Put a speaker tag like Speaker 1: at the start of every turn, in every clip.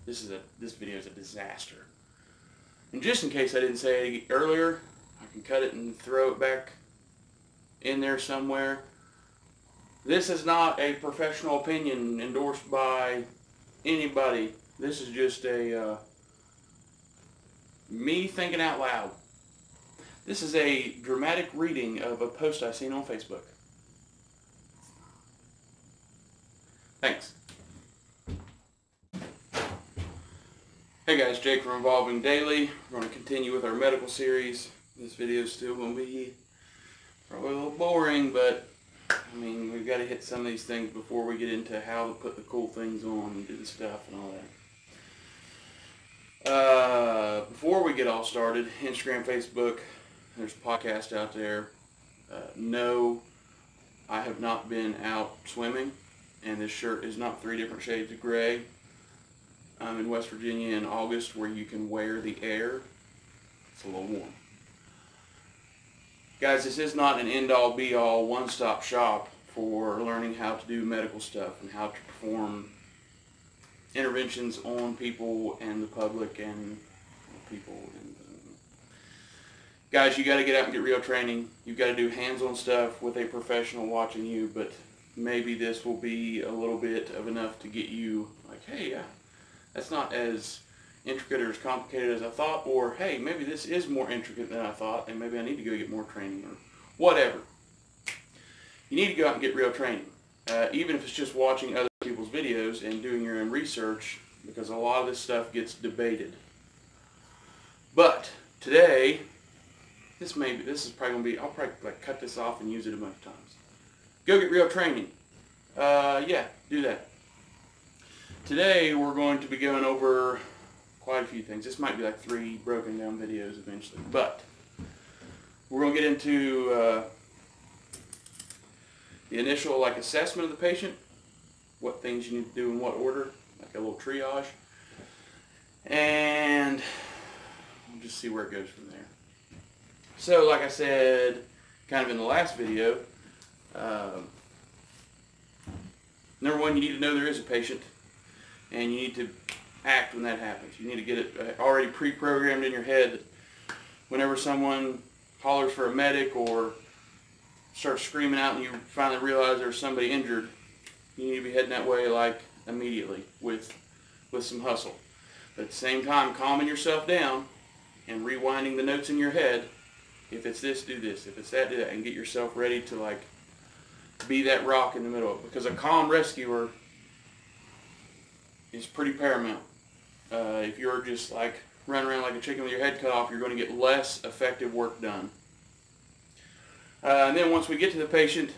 Speaker 1: this video is a disaster. And just in case I didn't say it earlier, I can cut it and throw it back in there somewhere. This is not a professional opinion endorsed by anybody. This is just a me thinking out loud. This is a dramatic reading of a post I seen on Facebook. Thanks. Hey guys, Jake from Evolving Daily. We're going to continue with our medical series. This video is still going to be probably a little boring, but I mean, we've got to hit some of these things before we get into how to put the cool things on and do the stuff and all that. Before we get all started, Instagram, Facebook, there's a podcast out there. No, I have not been out swimming, and this shirt is not 3 different shades of gray. I'm in West Virginia in August where you can wear the air. It's a little warm. Guys, this is not an end-all, be-all, one-stop shop for learning how to do medical stuff and how to perform interventions on people and the public and people. Guys, you got to get out and get real training. You've got to do hands-on stuff with a professional watching you, but maybe this will be a little bit of enough to get you like, hey, that's not as intricate or as complicated as I thought, or hey, maybe this is more intricate than I thought, and maybe I need to go get more training, or whatever. You need to go out and get real training, even if it's just watching other people's videos and doing your own research, because a lot of this stuff gets debated. But today, this is probably going to be, I'll probably like cut this off and use it a bunch of times. Go get real training. Yeah, do that. Today we're going to be going over quite a few things. This might be like 3 broken down videos eventually, but we're going to get into the initial assessment of the patient, what things you need to do in what order, like a little triage, and we'll just see where it goes from there. So like I said kind of in the last video, number one, you need to know there is a patient, and you need to act when that happens. You need to get it already pre-programmed in your head that whenever someone hollers for a medic or starts screaming out and you finally realize there's somebody injured, you need to be heading that way immediately with some hustle. But at the same time, calming yourself down and rewinding the notes in your head. If it's this, do this. If it's that, do that. And get yourself ready to be that rock in the middle. Because a calm rescuer is pretty paramount. If you're just running around like a chicken with your head cut off, you're going to get less effective work done. And then once we get to the patient,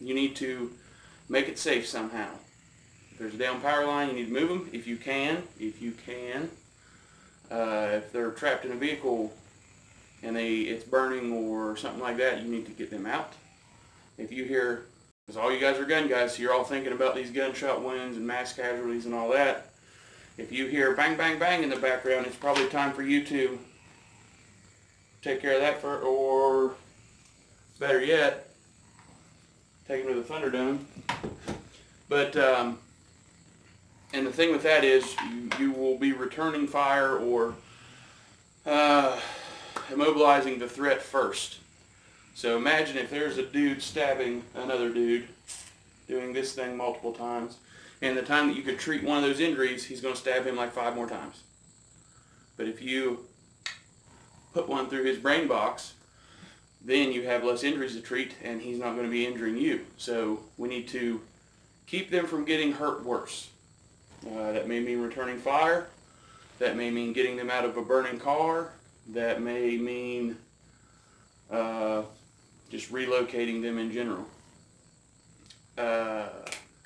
Speaker 1: you need to make it safe somehow. If there's a down power line, you need to move them if you can. If they're trapped in a vehicle and it's burning or something like that, you need to get them out. If you hear, because all you guys are gun guys, so you're all thinking about these gunshot wounds and mass casualties and all that. If you hear bang, bang, bang in the background, it's probably time for you to take care of that, or better yet, take them to the Thunderdome. But, and the thing with that is you will be returning fire or immobilizing the threat first. So imagine if there's a dude stabbing another dude, doing this thing multiple times, and the time that you could treat one of those injuries, he's going to stab him 5 more times. But if you put one through his brain box, then you have less injuries to treat, and he's not going to be injuring you. So we need to keep them from getting hurt worse. That may mean returning fire. That may mean getting them out of a burning car. That may mean just relocating them in general.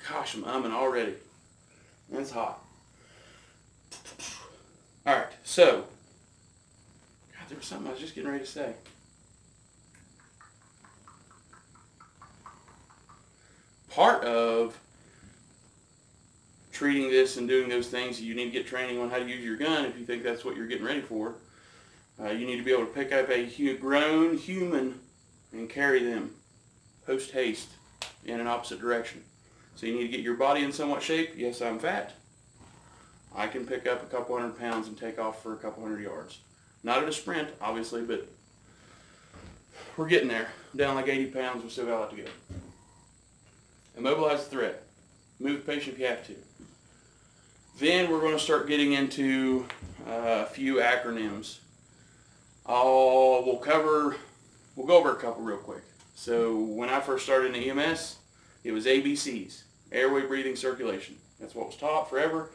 Speaker 1: Gosh, I'm umming already. It's hot. Alright, so, God, there was something I was just getting ready to say. Part of treating this and doing those things, you need to get training on how to use your gun if you think that's what you're getting ready for. You need to be able to pick up a grown human and carry them post-haste in an opposite direction. So you need to get your body in somewhat shape. Yes, I'm fat. I can pick up a couple 100 pounds and take off for a couple 100 yards. Not at a sprint, obviously, but we're getting there. Down like 80 pounds, we still got a lot to go. Immobilize the threat. Move the patient if you have to. Then we're going to start getting into a few acronyms. We'll go over a couple real quick. So when I first started in the EMS, it was ABCs, airway, breathing, circulation. That's what was taught forever.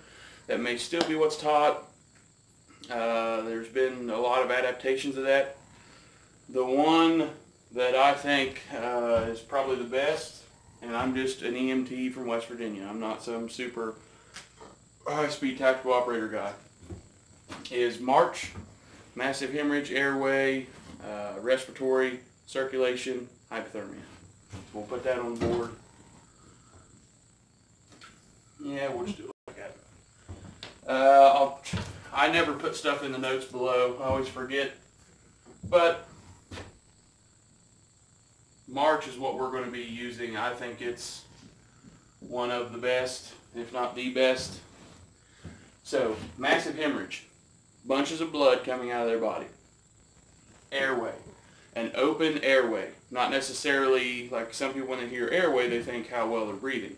Speaker 1: That may still be what's taught. There's been a lot of adaptations of that. The one that I think is probably the best, and I'm just an EMT from West Virginia, I'm not some super high-speed tactical operator guy, is March, massive hemorrhage, airway, respiratory, circulation, hypothermia. So we'll put that on the board. Yeah, we'll just do it like that. I never put stuff in the notes below. I always forget. But March is what we're going to be using. I think it's one of the best, if not the best. So, massive hemorrhage. Bunches of blood coming out of their body. Airway. An open airway. Not necessarily, like some people when they hear airway, they think how well they're breathing.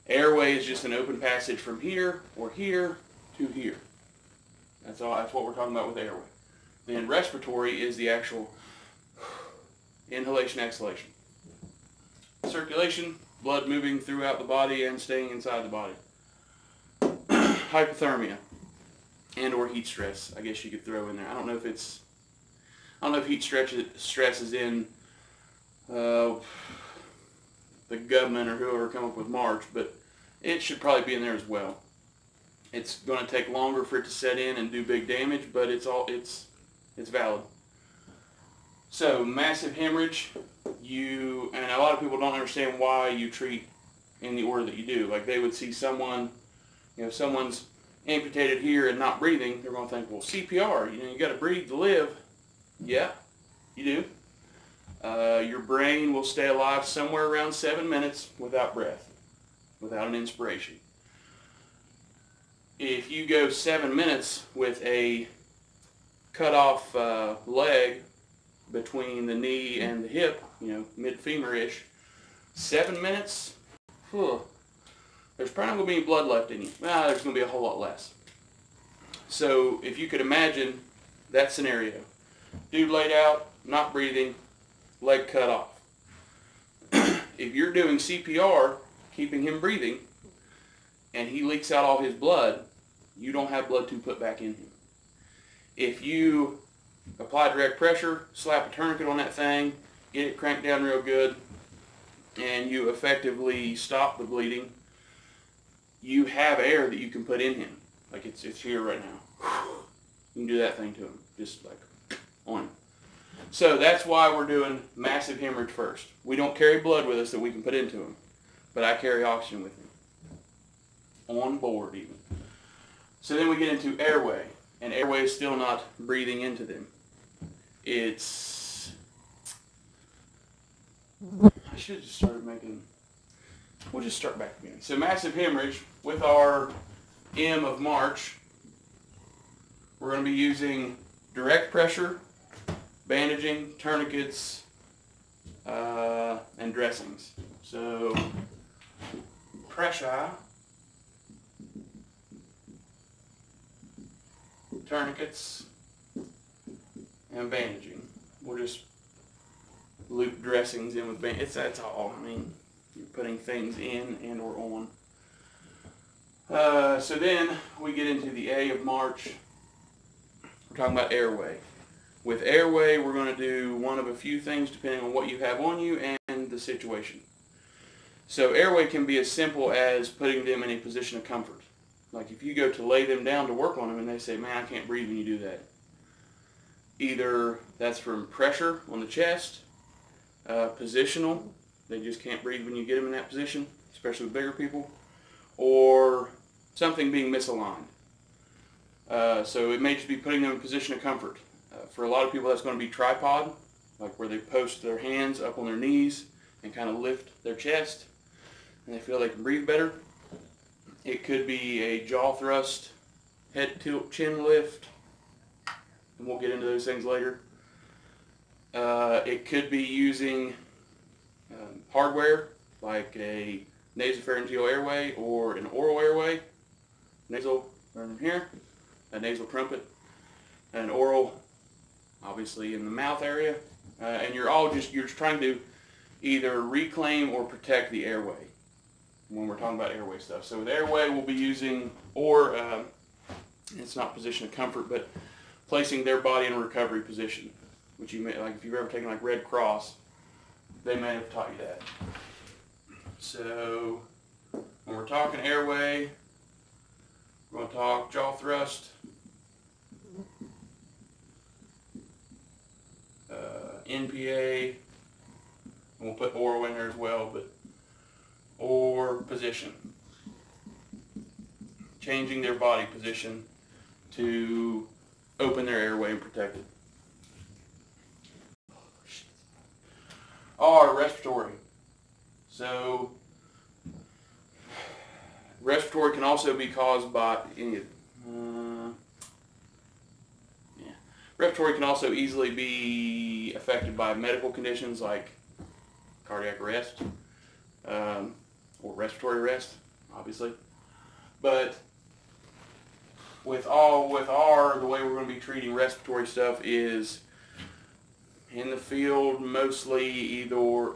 Speaker 1: Airway is just an open passage from here or here to here. That's all. That's what we're talking about with airway. Then respiratory is the actual inhalation, exhalation. Circulation, blood moving throughout the body and staying inside the body. Hypothermia and or heat stress, I guess you could throw in there. I don't know if heat stress is in the government or whoever come up with March, but it should probably be in there as well. It's going to take longer for it to set in and do big damage, but it's valid. So massive hemorrhage, and a lot of people don't understand why you treat in the order that you do. Like they would see someone, someone's amputated here and not breathing, they're going to think, well, CPR, you got to breathe to live. Yeah, you do. Your brain will stay alive somewhere around 7 minutes without breath, without an inspiration. If you go 7 minutes with a cut off leg between the knee and the hip, mid-femur-ish, 7 minutes, there's probably not going to be any blood left in you. There's going to be a whole lot less. So if you could imagine that scenario, dude laid out, not breathing, leg cut off. If you're doing CPR, keeping him breathing, and he leaks out all his blood, you don't have blood to put back in him. If you apply direct pressure, slap a tourniquet on that thing, get it cranked down real good, and you effectively stop the bleeding, you have air that you can put in him. Like it's here right now. You can do that thing to him, just like on him. So that's why we're doing massive hemorrhage first. We don't carry blood with us that we can put into him, but I carry oxygen with me. On board even. So then we get into airway, and airway is still not breathing into them. I should have just started we'll just start back again. So massive hemorrhage, with our M of March, we're going to be using direct pressure, bandaging, tourniquets, and dressings. So pressure, tourniquets, and bandaging. We'll just loop dressings in with that's all. I mean, you're putting things in and or on. So then we get into the A of March. We're talking about airway. With airway, we're going to do one of a few things depending on what you have on you and the situation. So airway can be as simple as putting them in a position of comfort. Like if you go to lay them down to work on them and they say, man, I can't breathe when you do that. Either that's from pressure on the chest, positional, they just can't breathe when you get them in that position, especially with bigger people, or something being misaligned. So it may just be putting them in a position of comfort. For a lot of people that's going to be tripod, like where they post their hands up on their knees and kind of lift their chest and they feel they can breathe better. It could be a jaw thrust, head tilt, chin lift, and we'll get into those things later. It could be using hardware like a nasopharyngeal airway or an oral airway. Nasal right in here, a nasal trumpet, an oral obviously in the mouth area, and you're just trying to either reclaim or protect the airway when we're talking about airway stuff. So with airway we'll be using, or it's not position of comfort, but placing their body in a recovery position, which you may, like if you've ever taken like Red Cross, they may have taught you that. So when we're talking airway, we're going to talk jaw thrust, NPA, and we'll put oral in there as well, but or position. Changing their body position to open their airway and protect it. Or respiratory. So respiratory can also be caused by respiratory can also easily be affected by medical conditions like cardiac arrest, or respiratory arrest, obviously. But the way we're going to be treating respiratory stuff is in the field, mostly either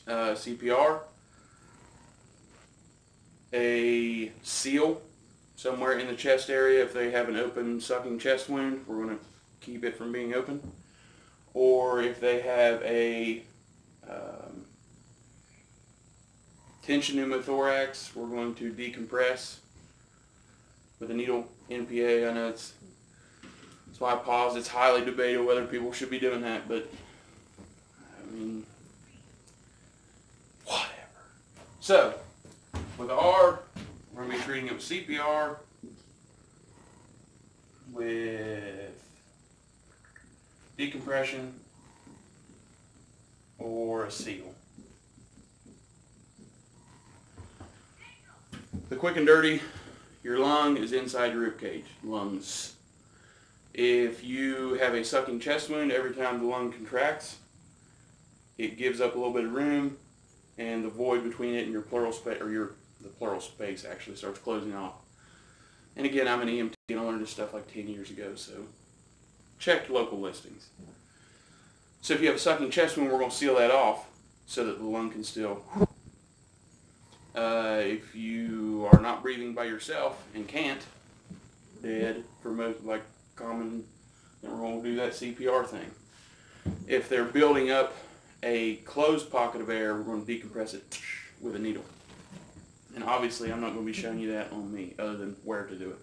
Speaker 1: CPR, a seal somewhere in the chest area. If they have an open sucking chest wound, we're going to keep it from being open. Or if they have a tension pneumothorax, we're going to decompress with a needle NPA. I know that's why I paused. It's highly debated whether people should be doing that, but I mean, whatever. So with R, we're going to be treating it with CPR, with decompression, or a seal. The quick and dirty, your lung is inside your rib cage, lungs. If you have a sucking chest wound, every time the lung contracts, it gives up a little bit of room, and the void between it and your pleural space, or the pleural space actually starts closing off. And again, I'm an EMT and I learned this stuff like 10 years ago, so check local listings. So if you have a sucking chest wound, we're going to seal that off so that the lung can still. If you are not breathing by yourself and can't, dead for most, like common, then we're going to do that CPR thing. If they're building up a closed pocket of air, we're going to decompress it with a needle. And obviously I'm not going to be showing you that on me, other than where to do it.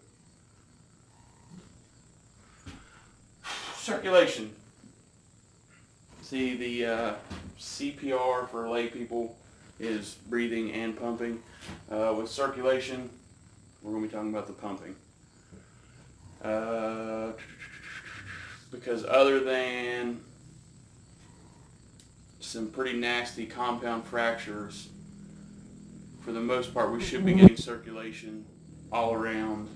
Speaker 1: Circulation. See, the CPR for lay people is breathing and pumping. With circulation, we're going to be talking about the pumping. Because other than some pretty nasty compound fractures, for the most part, we should be getting circulation all around.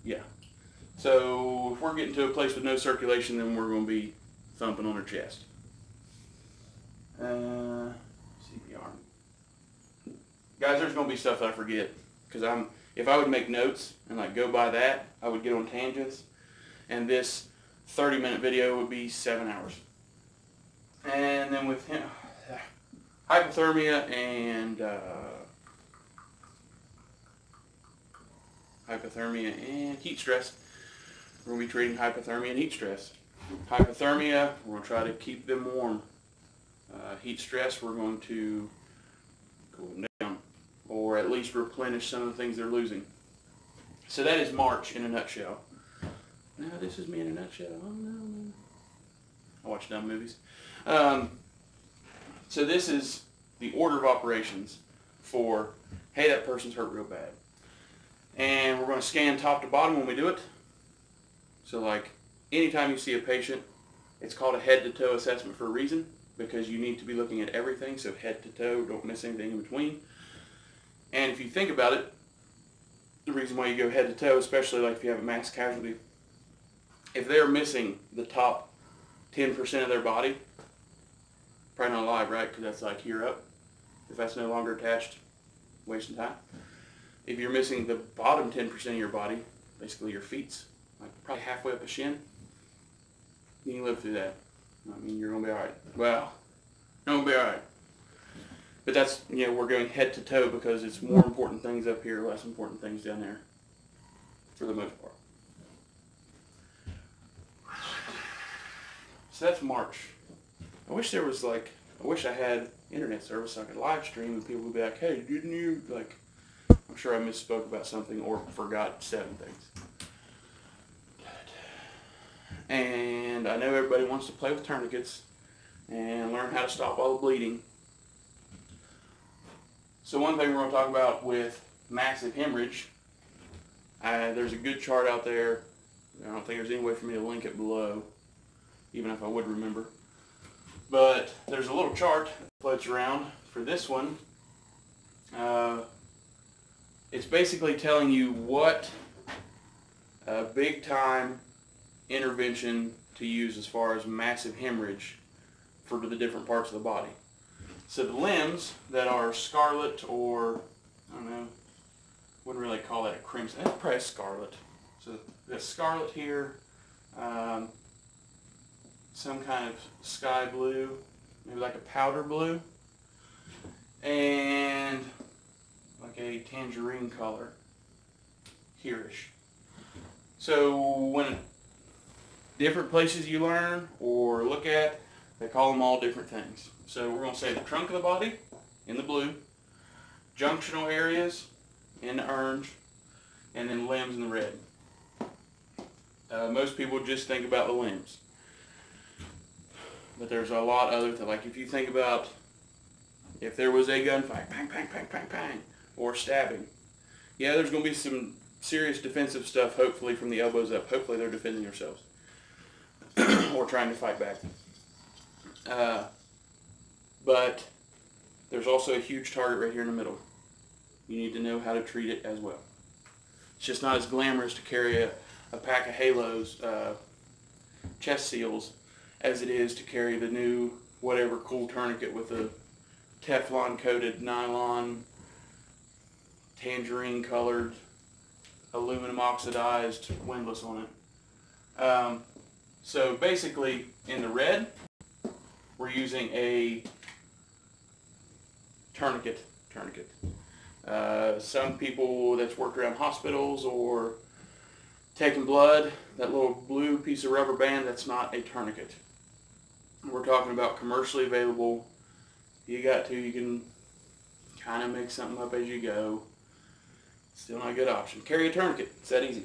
Speaker 1: Yeah. So if we're getting to a place with no circulation, then we're going to be thumping on our chest. CPR. Guys, there's going to be stuff that I forget, because if I would make notes and like go by that, I would get on tangents, and this 30-minute video would be 7 hours. And then with him, hypothermia and heat stress. We're going to be treating hypothermia and heat stress. Hypothermia, we're going to try to keep them warm. Heat stress, we're going to cool them down, or at least replenish some of the things they're losing. So that is March in a nutshell. Now this is me in a nutshell. Oh no. I watch dumb movies. So this is the order of operations for, hey, that person's hurt real bad. And we're going to scan top to bottom when we do it. So like anytime you see a patient, it's called a head to toe assessment for a reason. because you need to be looking at everything, so head to toe, don't miss anything in between. And if you think about it, the reason why you go head to toe, especially like if you have a mass casualty, if they're missing the top 10% of their body, probably not alive, right? Because that's like here up. If that's no longer attached, wasting time. If you're missing the bottom 10% of your body, basically your feet, like probably halfway up a shin, you can live through that. I mean, you're going to be alright. Well, you're going to be alright. But that's, you know, we're going head to toe because it's more important things up here, less important things down there, for the most part. So that's March. I wish there was like, I wish I had internet service so I could live stream and people would be like, hey, didn't you, like, I'm sure I misspoke about something or forgot 7 things. And I know everybody wants to play with tourniquets and learn how to stop all the bleeding. So one thing we're going to talk about with massive hemorrhage, there's a good chart out there. I don't think there's any way for me to link it below, even if I would remember. But there's a little chart that floats around for this one. It's basically telling you what big time intervention to use as far as massive hemorrhage for the different parts of the body. So the limbs that are scarlet, or I don't know, wouldn't really call that a crimson, that's probably scarlet. So the scarlet here, some kind of sky blue, maybe like a powder blue, and like a tangerine color here-ish. So when different places you learn or look at, they call them all different things. So we're going to say the trunk of the body in the blue, junctional areas in the orange, and then limbs in the red. Most people just think about the limbs. But there's a lot other things. Like if you think about if there was a gunfight, bang, bang, bang, bang, bang, or stabbing. Yeah, there's going to be some serious defensive stuff, hopefully, from the elbows up. Hopefully they're defending themselves or trying to fight back. But there's also a huge target right here in the middle. You need to know how to treat it as well. It's just not as glamorous to carry a pack of Halos, chest seals, as it is to carry the new whatever cool tourniquet with a Teflon coated nylon, tangerine colored, aluminum oxidized windlass on it. So basically in the red, we're using a tourniquet. Some people that's worked around hospitals or taking blood, that little blue piece of rubber band, that's not a tourniquet. We're talking about commercially available. You can kind of make something up as you go. Still not a good option. Carry a tourniquet. It's that easy.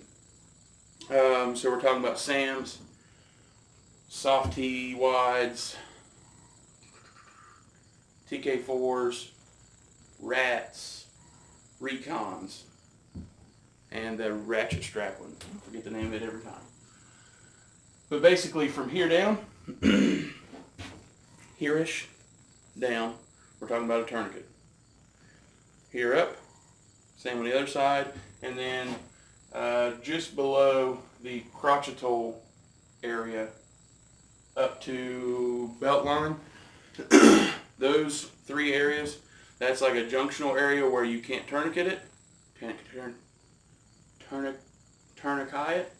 Speaker 1: So we're talking about SAMs, soft T wides, TK4s, rats, recons, and the ratchet strap one. I forget the name of it every time. But basically from here down, here-ish down, we're talking about a tourniquet. Here up, same on the other side, and then just below the crotchetal area up to belt line, those 3 areas, that's like a junctional area where you can't tourniquet it, tourniquet it.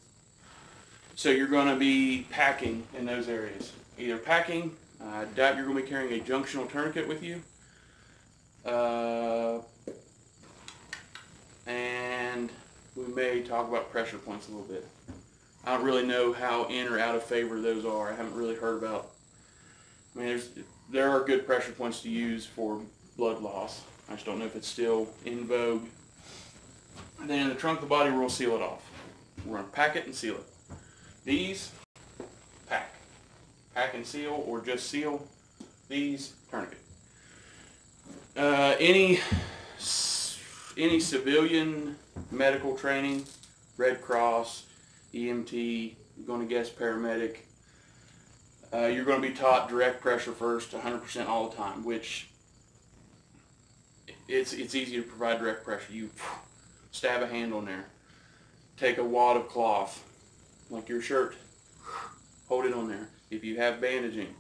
Speaker 1: So you're going to be packing in those areas. Either packing, I doubt you're going to be carrying a junctional tourniquet with you, and we may talk about pressure points a little bit. I don't really know how in or out of favor those are. I haven't really heard about. I mean, there are good pressure points to use for blood loss. I just don't know if it's still in vogue. And then in the trunk of the body, we're going to seal it off. We're going to pack it and seal it. These, pack. Pack and seal, or just seal. These, tourniquet. Any civilian medical training, Red Cross, EMT, I'm going to guess paramedic, you're going to be taught direct pressure first, 100% all the time, which it's easy to provide direct pressure. You stab a hand on there, take a wad of cloth, like your shirt, hold it on there. If you have bandaging,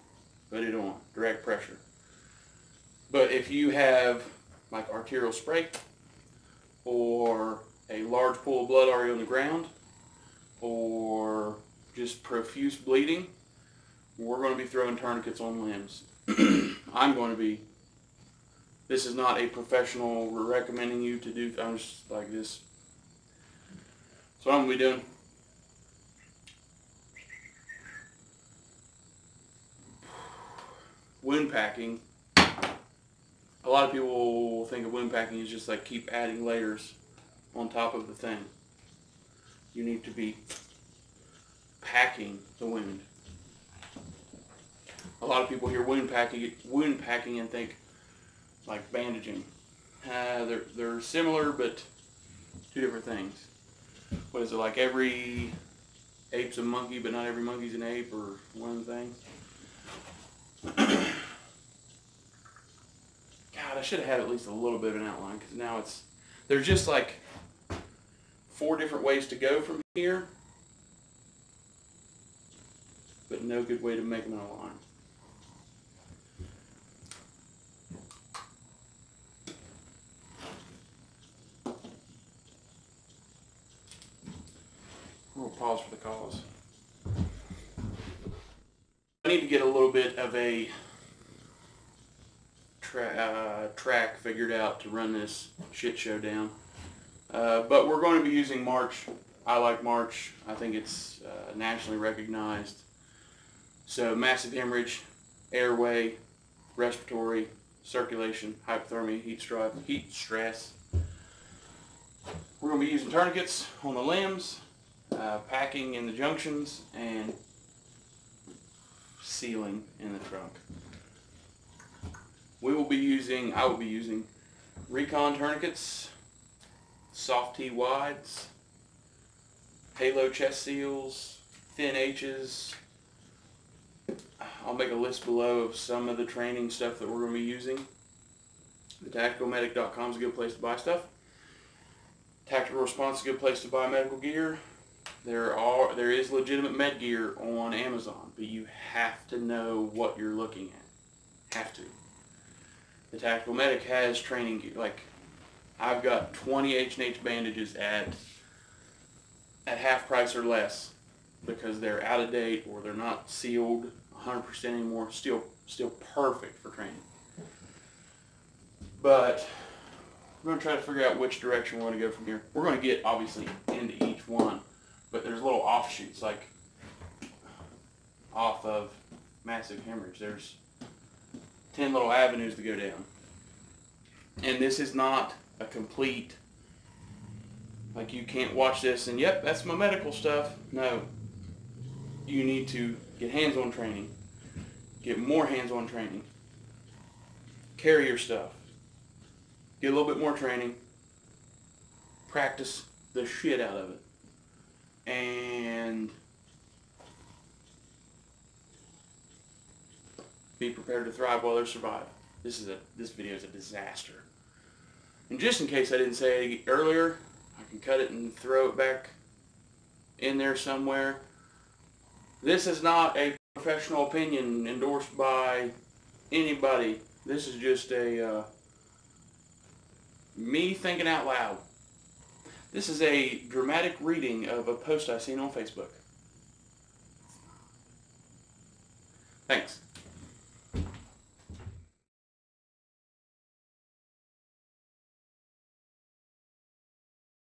Speaker 1: put it on, direct pressure. But if you have like arterial spray or a large pool of blood already on the ground or just profuse bleeding, we're going to be throwing tourniquets on limbs. I'm going to be. This is not a professional recommending you to do. I'm just like this. So what I'm going to be doing. Wound packing. A lot of people think of wound packing as just like keep adding layers on top of the thing. You need to be packing the wound. A lot of people hear wound packing and think like bandaging. They're similar, but two different things. What is it, like every ape's a monkey, but not every monkey's an ape, or one of the things? God, I should have had at least a little bit of an outline, because now there's just like 4 different ways to go from here, but no good way to make them in a line. We'll pause for the cause. I need to get a little bit of a track figured out to run this shit show down. But we're going to be using March. I like March. I think it's nationally recognized. So massive hemorrhage, airway, respiratory, circulation, hypothermia, heat stress. We're going to be using tourniquets on the limbs, packing in the junctions, and sealing in the trunk. I will be using Recon tourniquets, soft T wides, Halo chest seals, thin H's. I'll make a list below of some of the training stuff that we're going to be using. TheTacticalMedic.com is a good place to buy stuff. Tactical Response is a good place to buy medical gear. There is legitimate med gear on Amazon, but you have to know what you're looking at. Have to. The Tactical Medic has training gear. Like, I've got 20 H&H bandages at half price or less because they're out of date or they're not sealed 100% anymore. Still perfect for training. But we're going to try to figure out which direction we're going to go from here. We're going to get, obviously, into each one, but there's little offshoots, like off of massive hemorrhage. There's 10 little avenues to go down. And this is not a complete, like, you can't watch this and, yep, that's my medical stuff. No. You need to get hands-on training. Get more hands-on training. Carry your stuff. Get a little bit more training. Practice the shit out of it. And be prepared to thrive while others survive. This video is a disaster. And just in case I didn't say it earlier, I can cut it and throw it back in there somewhere. This is not a professional opinion endorsed by anybody. This is just a me thinking out loud. This is a dramatic reading of a post I seen on Facebook. Thanks.